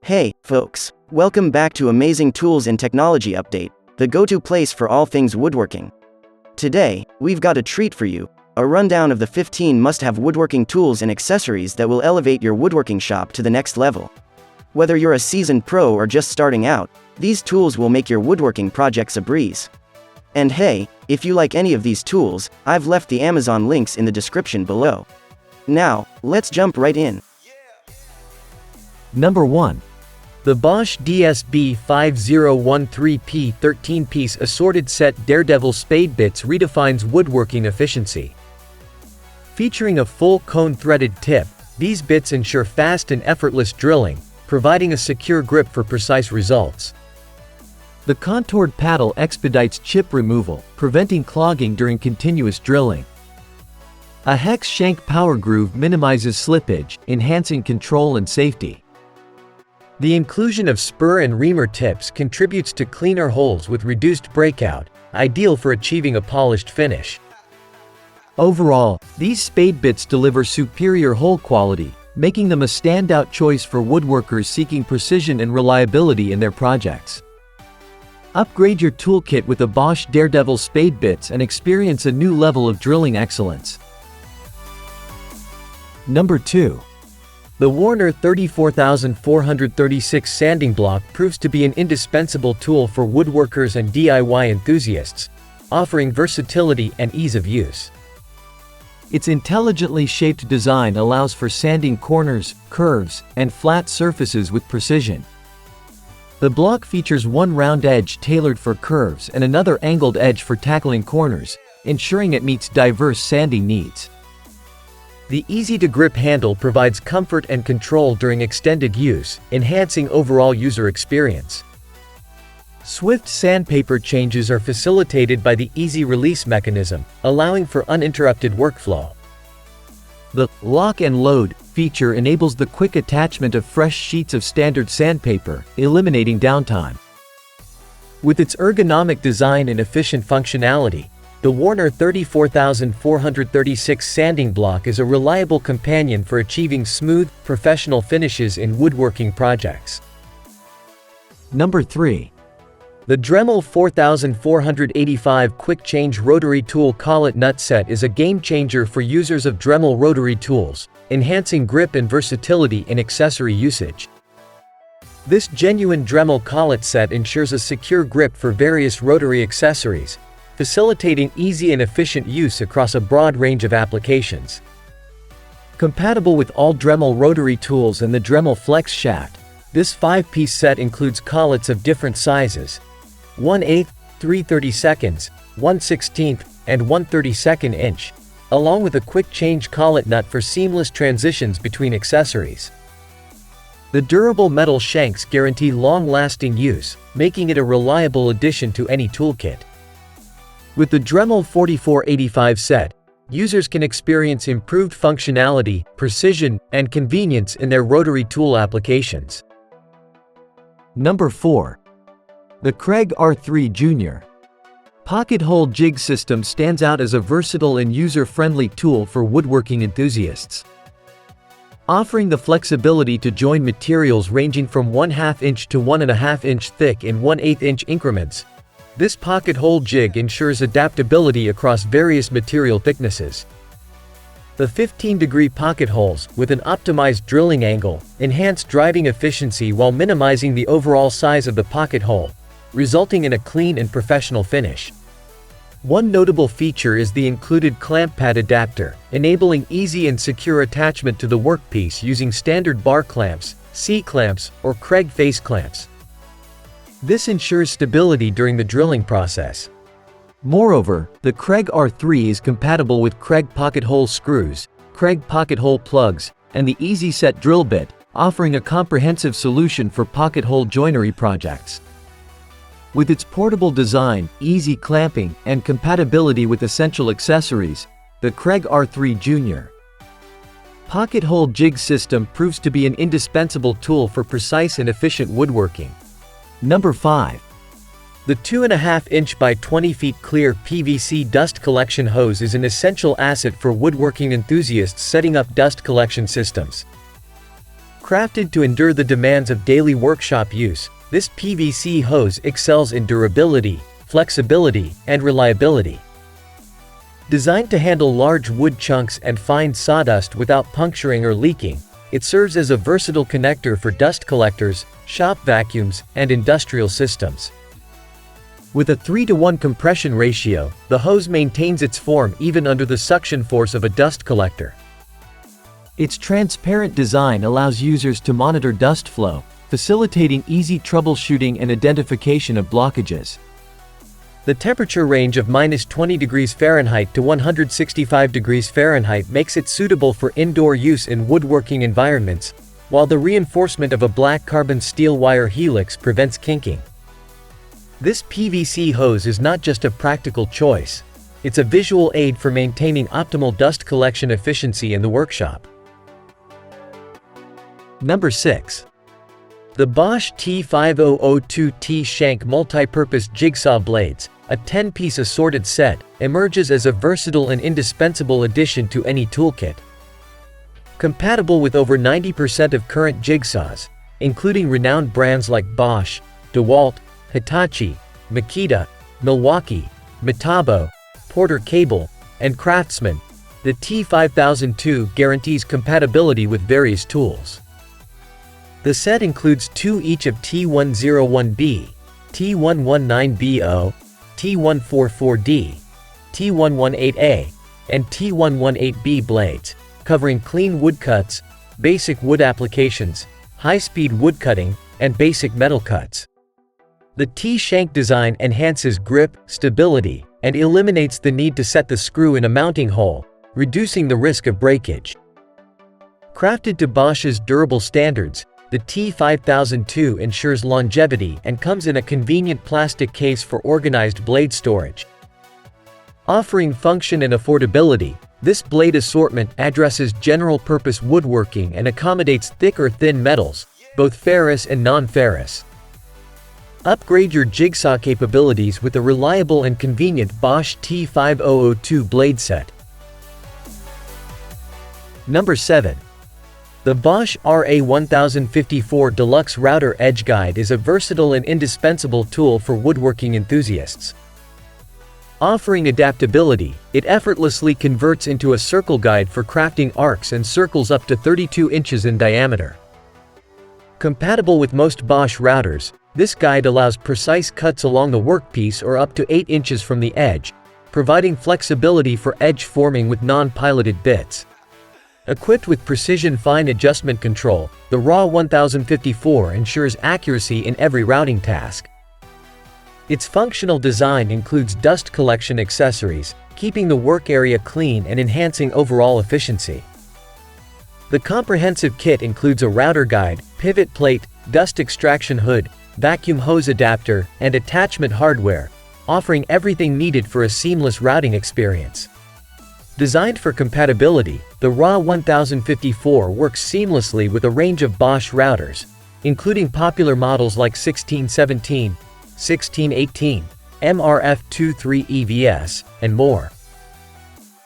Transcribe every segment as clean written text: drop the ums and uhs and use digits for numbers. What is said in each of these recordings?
Hey, folks. Welcome back to Amazing Tools and Technology Update, the go-to place for all things woodworking. Today, we've got a treat for you, a rundown of the 15 must-have woodworking tools and accessories that will elevate your woodworking shop to the next level. Whether you're a seasoned pro or just starting out, these tools will make your woodworking projects a breeze. And hey, if you like any of these tools, I've left the Amazon links in the description below. Now, let's jump right in. Number 1. The Bosch DSB 5013P 13-piece assorted set Daredevil spade bits redefines woodworking efficiency. Featuring a full cone threaded tip, these bits ensure fast and effortless drilling, providing a secure grip for precise results. The contoured paddle expedites chip removal, preventing clogging during continuous drilling. A hex shank power groove minimizes slippage, enhancing control and safety. The inclusion of spur and reamer tips contributes to cleaner holes with reduced breakout, ideal for achieving a polished finish. Overall, these spade bits deliver superior hole quality, making them a standout choice for woodworkers seeking precision and reliability in their projects. Upgrade your toolkit with the Bosch Daredevil spade bits and experience a new level of drilling excellence. Number 2. The Warner 34436 sanding block proves to be an indispensable tool for woodworkers and DIY enthusiasts, offering versatility and ease of use. Its intelligently shaped design allows for sanding corners, curves, and flat surfaces with precision. The block features one round edge tailored for curves and another angled edge for tackling corners, ensuring it meets diverse sanding needs. The easy-to-grip handle provides comfort and control during extended use, enhancing overall user experience. Swift sandpaper changes are facilitated by the easy release mechanism, allowing for uninterrupted workflow. The lock and load feature enables the quick attachment of fresh sheets of standard sandpaper, eliminating downtime. With its ergonomic design and efficient functionality, the Warner 34436 sanding block is a reliable companion for achieving smooth, professional finishes in woodworking projects. Number 3. The Dremel 4485 Quick Change Rotary Tool Collet Nut Set is a game-changer for users of Dremel rotary tools, enhancing grip and versatility in accessory usage. This genuine Dremel collet set ensures a secure grip for various rotary accessories, facilitating easy and efficient use across a broad range of applications. Compatible with all Dremel rotary tools and the Dremel Flex shaft, this 5-piece set includes collets of different sizes: 1/8, 3/32, 1/16, and 1/32 inch, along with a quick change collet nut for seamless transitions between accessories. The durable metal shanks guarantee long-lasting use, making it a reliable addition to any toolkit. With the Dremel 4485 set, users can experience improved functionality, precision, and convenience in their rotary tool applications. Number 4. The Kreg R3 Jr. Pocket hole jig system stands out as a versatile and user-friendly tool for woodworking enthusiasts. Offering the flexibility to join materials ranging from 1/2 inch to 1.5 inch thick in 1/8 inch increments, this pocket hole jig ensures adaptability across various material thicknesses. The 15-degree pocket holes, with an optimized drilling angle, enhance driving efficiency while minimizing the overall size of the pocket hole, resulting in a clean and professional finish. One notable feature is the included clamp pad adapter, enabling easy and secure attachment to the workpiece using standard bar clamps, C-clamps, or Kreg face clamps. This ensures stability during the drilling process. Moreover, the Kreg R3 is compatible with Kreg pocket hole screws, Kreg pocket hole plugs, and the Easy Set drill bit, offering a comprehensive solution for pocket hole joinery projects. With its portable design, easy clamping, and compatibility with essential accessories, the Kreg R3 Jr. Pocket hole jig system proves to be an indispensable tool for precise and efficient woodworking. Number 5. The 2.5 inch by 20 feet clear PVC dust collection hose is an essential asset for woodworking enthusiasts setting up dust collection systems. Crafted to endure the demands of daily workshop use, this PVC hose excels in durability, flexibility, and reliability. Designed to handle large wood chunks and fine sawdust without puncturing or leaking, it serves as a versatile connector for dust collectors, shop vacuums, and industrial systems. With a 3:1 compression ratio, the hose maintains its form even under the suction force of a dust collector. Its transparent design allows users to monitor dust flow, facilitating easy troubleshooting and identification of blockages. The temperature range of -20°F to 165°F makes it suitable for indoor use in woodworking environments, while the reinforcement of a black carbon steel wire helix prevents kinking. This PVC hose is not just a practical choice, it's a visual aid for maintaining optimal dust collection efficiency in the workshop. Number 6. The Bosch T5002 T-Shank Multi-Purpose Jigsaw Blades, a 10-piece assorted set, emerges as a versatile and indispensable addition to any toolkit. Compatible with over 90% of current jigsaws, including renowned brands like Bosch, DeWalt, Hitachi, Makita, Milwaukee, Metabo, Porter Cable, and Craftsman, the T5002 guarantees compatibility with various tools. The set includes 2 each of T101B, T119BO, T144D, T118A, and T118B blades, covering clean wood cuts, basic wood applications, high-speed wood cutting, and basic metal cuts. The T-shank design enhances grip, stability, and eliminates the need to set the screw in a mounting hole, reducing the risk of breakage. Crafted to Bosch's durable standards, the T5002 ensures longevity and comes in a convenient plastic case for organized blade storage. Offering function and affordability, this blade assortment addresses general-purpose woodworking and accommodates thick or thin metals, both ferrous and non-ferrous. Upgrade your jigsaw capabilities with a reliable and convenient Bosch T5002 blade set. Number 7. The Bosch RA1504 Deluxe Router Edge Guide is a versatile and indispensable tool for woodworking enthusiasts. Offering adaptability, it effortlessly converts into a circle guide for crafting arcs and circles up to 32 inches in diameter. Compatible with most Bosch routers, this guide allows precise cuts along the workpiece or up to 8 inches from the edge, providing flexibility for edge forming with non-piloted bits. Equipped with precision fine adjustment control, the RA1504 ensures accuracy in every routing task. Its functional design includes dust collection accessories, keeping the work area clean and enhancing overall efficiency. The comprehensive kit includes a router guide, pivot plate, dust extraction hood, vacuum hose adapter, and attachment hardware, offering everything needed for a seamless routing experience. Designed for compatibility, the RA1504 works seamlessly with a range of Bosch routers, including popular models like 1617, 1618, MRF23 EVS, and more.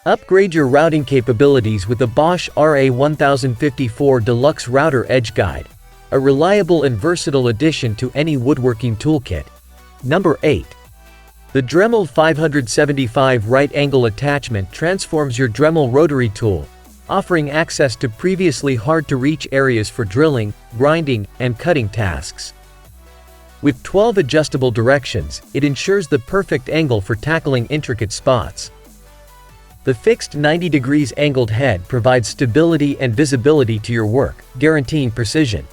Upgrade your routing capabilities with the Bosch RA1504 Deluxe Router Edge Guide, a reliable and versatile addition to any woodworking toolkit. Number 8. The Dremel 575 right-angle attachment transforms your Dremel rotary tool, offering access to previously hard-to-reach areas for drilling, grinding, and cutting tasks. With 12 adjustable directions, it ensures the perfect angle for tackling intricate spots. The fixed 90 degrees angled head provides stability and visibility to your work, guaranteeing precision.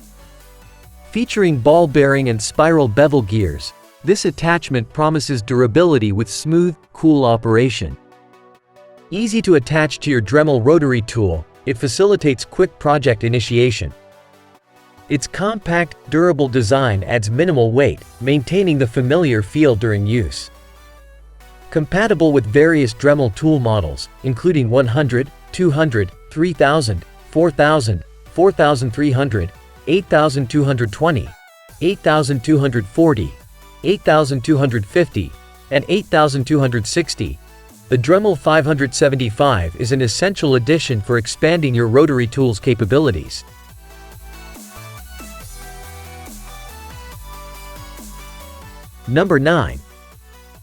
Featuring ball bearing and spiral bevel gears, this attachment promises durability with smooth, cool operation. Easy to attach to your Dremel rotary tool, it facilitates quick project initiation. Its compact, durable design adds minimal weight, maintaining the familiar feel during use. Compatible with various Dremel tool models, including 100, 200, 3000, 4000, 4300, 8220, 8240, 8250, and 8260, the Dremel 575 is an essential addition for expanding your rotary tool's capabilities. Number 9.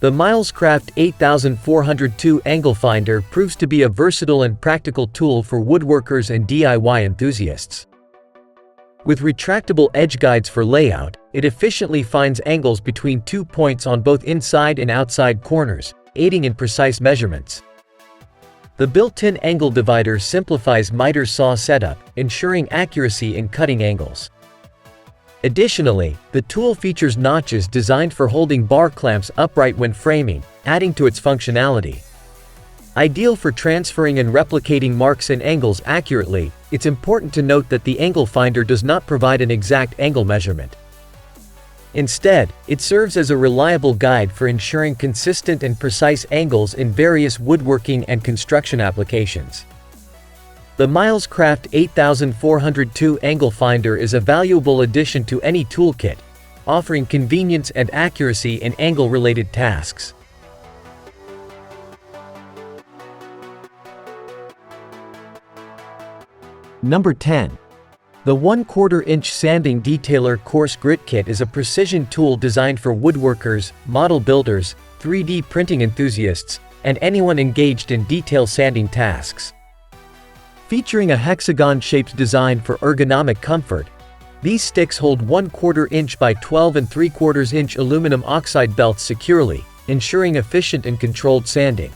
The Milescraft 8402 Angle Finder proves to be a versatile and practical tool for woodworkers and DIY enthusiasts. With retractable edge guides for layout, it efficiently finds angles between 2 points on both inside and outside corners, aiding in precise measurements. The built-in angle divider simplifies miter saw setup, ensuring accuracy in cutting angles. Additionally, the tool features notches designed for holding bar clamps upright when framing, adding to its functionality. Ideal for transferring and replicating marks and angles accurately, it's important to note that the angle finder does not provide an exact angle measurement. Instead, it serves as a reliable guide for ensuring consistent and precise angles in various woodworking and construction applications. The Milescraft 8402 Angle Finder is a valuable addition to any toolkit, offering convenience and accuracy in angle-related tasks. Number 10. The 1/4 inch Sanding Detailer Coarse Grit Kit is a precision tool designed for woodworkers, model builders, 3D printing enthusiasts, and anyone engaged in detail sanding tasks. Featuring a hexagon-shaped design for ergonomic comfort, these sticks hold 1/4 inch by 12 3/4 inch aluminum oxide belts securely, ensuring efficient and controlled sanding.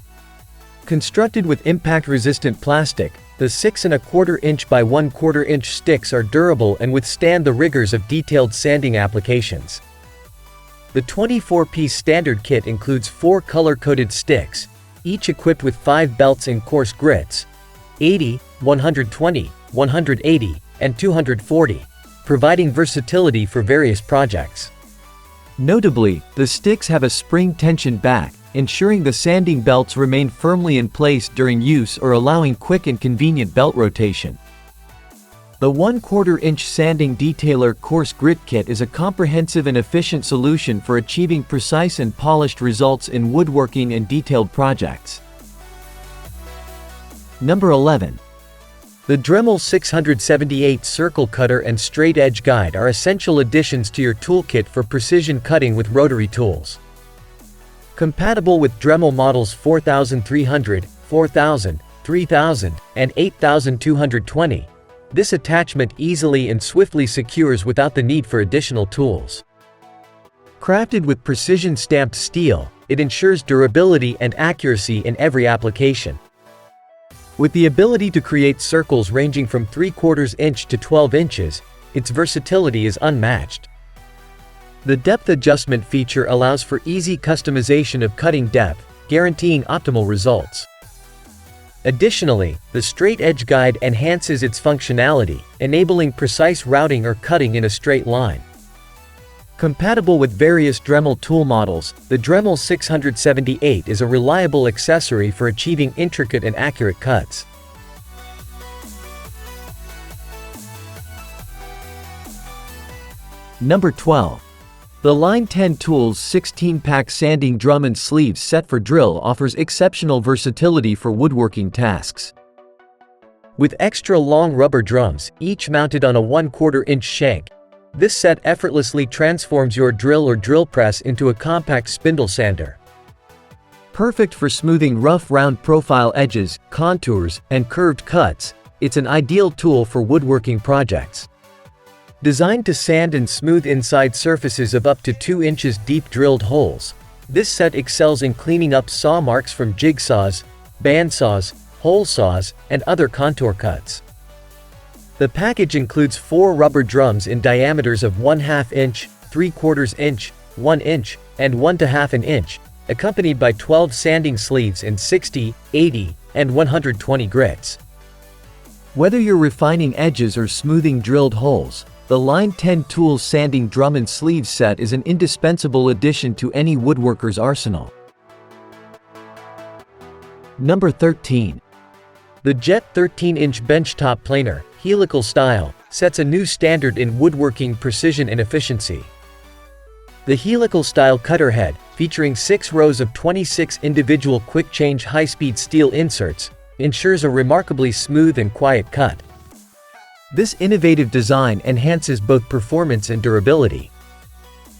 Constructed with impact-resistant plastic, the 6 1/4 inch by 1/4 inch sticks are durable and withstand the rigors of detailed sanding applications. The 24-piece standard kit includes 4 color-coded sticks, each equipped with 5 belts in coarse grits: 80, 120, 180, and 240, providing versatility for various projects. Notably, the sticks have a spring tension back, ensuring the sanding belts remain firmly in place during use or allowing quick and convenient belt rotation. The 1/4 inch Sanding Detailer Coarse Grit Kit is a comprehensive and efficient solution for achieving precise and polished results in woodworking and detailed projects. Number 11. The Dremel 678 Circle Cutter and Straight Edge Guide are essential additions to your toolkit for precision cutting with rotary tools. Compatible with Dremel models 4300, 4000, 3000, and 8220, this attachment easily and swiftly secures without the need for additional tools. Crafted with precision stamped steel, it ensures durability and accuracy in every application. With the ability to create circles ranging from 3/4 inch to 12 inches, its versatility is unmatched. The depth adjustment feature allows for easy customization of cutting depth, guaranteeing optimal results. Additionally, the straight edge guide enhances its functionality, enabling precise routing or cutting in a straight line. Compatible with various Dremel tool models, the Dremel 678 is a reliable accessory for achieving intricate and accurate cuts. Number 12. The Line 10 Tools 16-pack Sanding Drum and Sleeves Set for Drill offers exceptional versatility for woodworking tasks. With extra long rubber drums, each mounted on a 1/4 inch shank, this set effortlessly transforms your drill or drill press into a compact spindle sander. Perfect for smoothing rough round profile edges, contours, and curved cuts, it's an ideal tool for woodworking projects. Designed to sand and smooth inside surfaces of up to 2 inches deep drilled holes, this set excels in cleaning up saw marks from jigsaws, bandsaws, hole saws, and other contour cuts. The package includes 4 rubber drums in diameters of 1/2 inch, 3/4 inch, 1 inch, and 1/2 inch, accompanied by 12 sanding sleeves in 60, 80, and 120 grits. Whether you're refining edges or smoothing drilled holes, the Line 10 Tools Sanding Drum and Sleeve set is an indispensable addition to any woodworker's arsenal. Number 13. The Jet 13-inch Benchtop Planer, helical style, sets a new standard in woodworking precision and efficiency. The helical style cutter head, featuring 6 rows of 26 individual quick-change high-speed steel inserts, ensures a remarkably smooth and quiet cut. This innovative design enhances both performance and durability.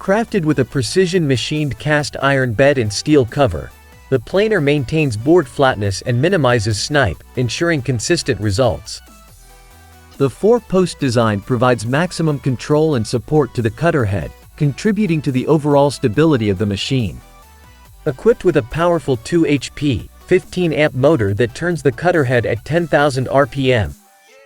Crafted with a precision-machined cast iron bed and steel cover, the planer maintains board flatness and minimizes snipe, ensuring consistent results. The 4-post design provides maximum control and support to the cutter head, contributing to the overall stability of the machine. Equipped with a powerful 2 HP, 15-amp motor that turns the cutter head at 10,000 RPM,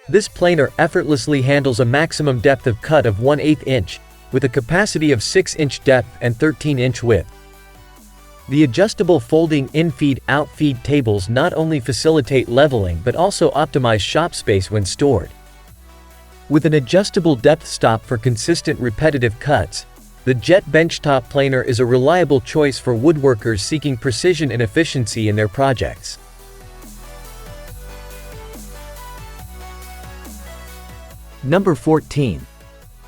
this planer effortlessly handles a maximum depth of cut of 1/8 inch, with a capacity of 6-inch depth and 13-inch width. The adjustable folding in-feed-out-feed tables not only facilitate leveling but also optimize shop space when stored. With an adjustable depth stop for consistent repetitive cuts, the Jet Benchtop Planer is a reliable choice for woodworkers seeking precision and efficiency in their projects. Number 14.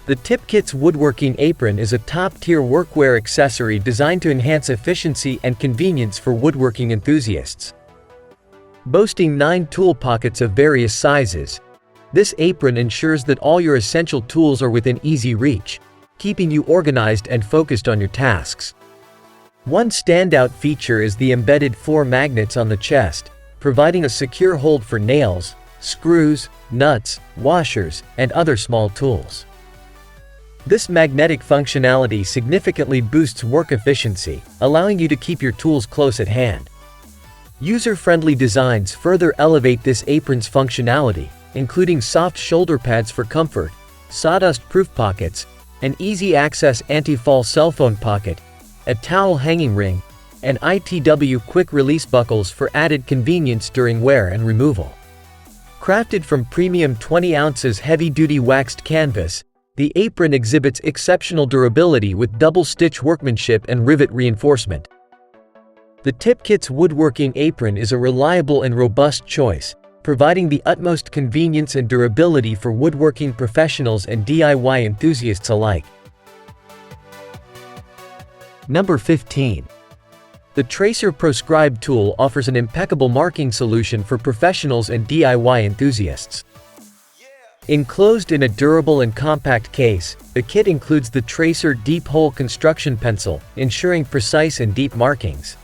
The TIPKITS Woodworking Apron is a top-tier workwear accessory designed to enhance efficiency and convenience for woodworking enthusiasts. Boasting 9 tool pockets of various sizes, this apron ensures that all your essential tools are within easy reach, keeping you organized and focused on your tasks. One standout feature is the embedded 4 magnets on the chest, providing a secure hold for nails, screws, nuts, washers, and other small tools. This magnetic functionality significantly boosts work efficiency, allowing you to keep your tools close at hand. User-friendly designs further elevate this apron's functionality, including soft shoulder pads for comfort, sawdust-proof pockets, an easy-access anti-fall cell phone pocket, a towel hanging ring, and ITW quick-release buckles for added convenience during wear and removal. Crafted from premium 20 ounces heavy-duty waxed canvas, the apron exhibits exceptional durability with double-stitch workmanship and rivet reinforcement. The TIPKITS Woodworking Apron is a reliable and robust choice, providing the utmost convenience and durability for woodworking professionals and DIY enthusiasts alike. Number 15. The Tracer Proscribe tool offers an impeccable marking solution for professionals and DIY enthusiasts. Enclosed in a durable and compact case, the kit includes the Tracer Deep Hole Construction Pencil, ensuring precise and deep markings.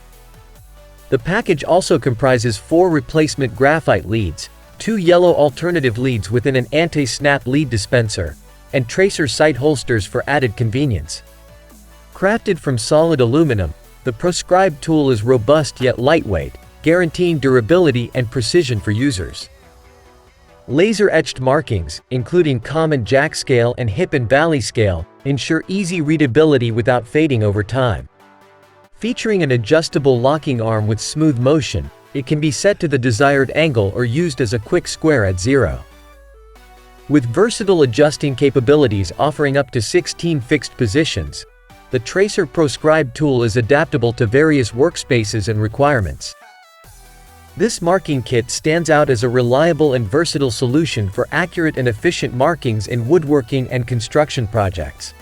The package also comprises 4 replacement graphite leads, 2 yellow alternative leads within an anti-snap lead dispenser, and Tracer sight holsters for added convenience. Crafted from solid aluminum, the Proscribe tool is robust yet lightweight, guaranteeing durability and precision for users. Laser-etched markings, including common jack scale and hip and valley scale, ensure easy readability without fading over time. Featuring an adjustable locking arm with smooth motion, it can be set to the desired angle or used as a quick square at 0. With versatile adjusting capabilities offering up to 16 fixed positions, the Tracer Proscribe tool is adaptable to various workspaces and requirements. This marking kit stands out as a reliable and versatile solution for accurate and efficient markings in woodworking and construction projects.